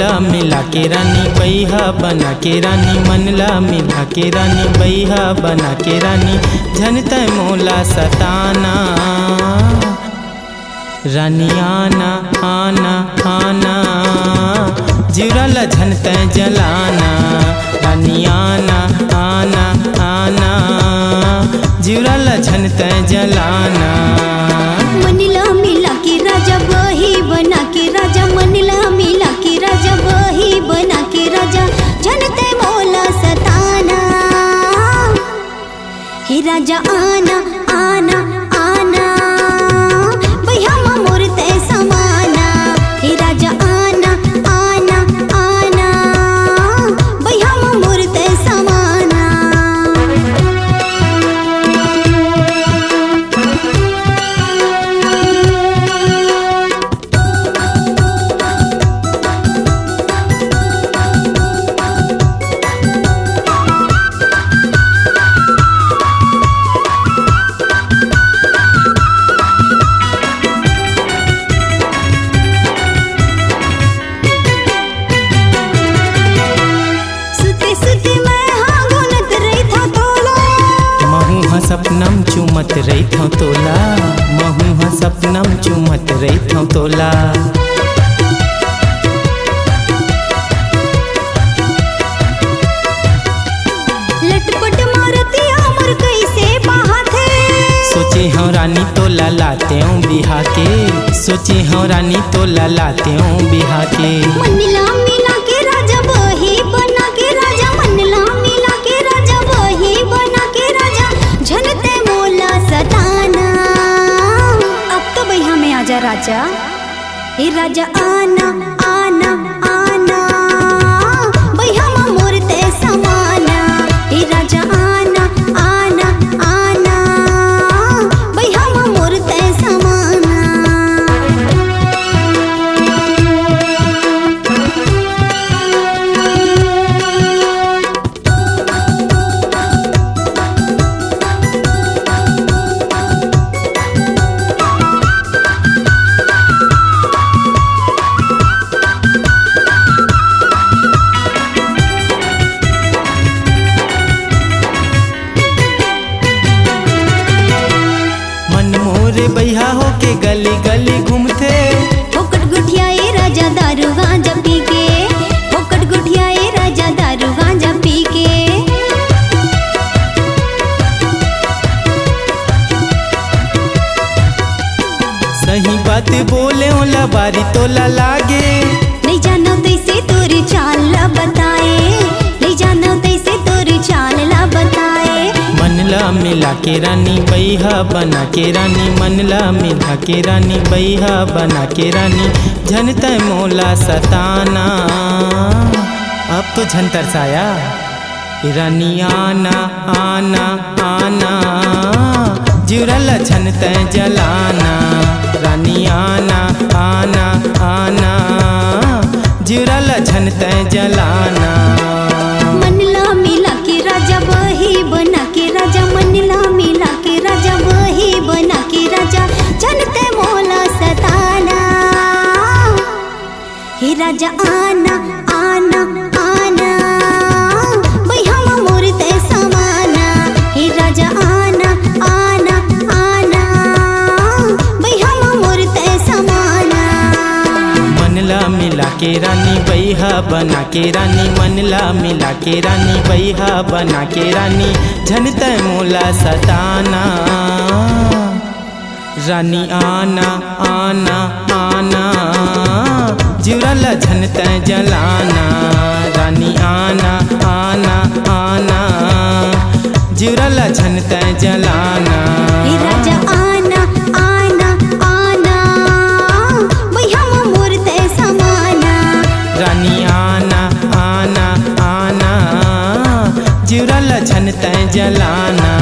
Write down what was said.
मनला मिला के रानी बैहा बना के रानी मनला मिला के रानी बैहा बना के रानी झनत मोला सताना रानी आना आना आना जिरल झनत जलाना रानी आना आना आना जिरल झनत जलाना। मनला मिला के राजा बही बना के राजा मनला मिला के राजा बही बना के राजा झनते मोला सताना हे राजा आना आना आना भैया मोरते समाना हे राजा आना आना आना भैया मोरते समाना। सपनम चुमत रही थो तोला महू सपनम चुमत रही थो तोला। लटपट मारती हमर कैसे बाहते सोचे हम रानी तोला लाते हूँ बिहा के सोचे हम रानी तोला लाते हूँ बिहा के। मनला मिला के राजा बही बना के राजा मनला मिला के राजा बही बना के राजा झनते मोला सताना। अब तो भैया में आजा राजा हे राजा आना आना आना भैया मोरते समाना हे राजा आना आना आना भैया मोरते समाना। बैहा होके गली गली घूमते फोकट गुठियाए राजा दारू गांजा पी के फोकट गुठियाए राजा दारू गांजा पी के। सही बात बोले ओला बारी तोला लागे नहीं जानो तैसे तोरी चाल ला बताए नहीं जानो तैसे तोरी चाल ला बताए। मनला मिला के रानी बैहा बना के रानी मनला मिला के रानी बैहा बना के रानी झनत मोला सताना। अब तो झन तरसाया रानी आना आना आना जिरल झनत जलाना रानी आना आना आना जिरल झनत जलाना। मनला मिला के राजा बही बना के राजा मनला मिला के राजा बही बना के राजा झनते मोला सताना हे राजा आना आना आना भैया मोरते समाना हे राजा आना आना आना भैया मोरते समाना। मनला मिला के रानी बैहा बना के रानी मनला मिला के रानी बैहा बना के रानी झनत मोला सताना रानी आना आना आना जिरल झनत जलाना रानी आना आना आना जिरल झनत जलाना। हे राजा आना आना आना भैया मोरते समाना रानी आना आना आना जिरल झनत जलाना।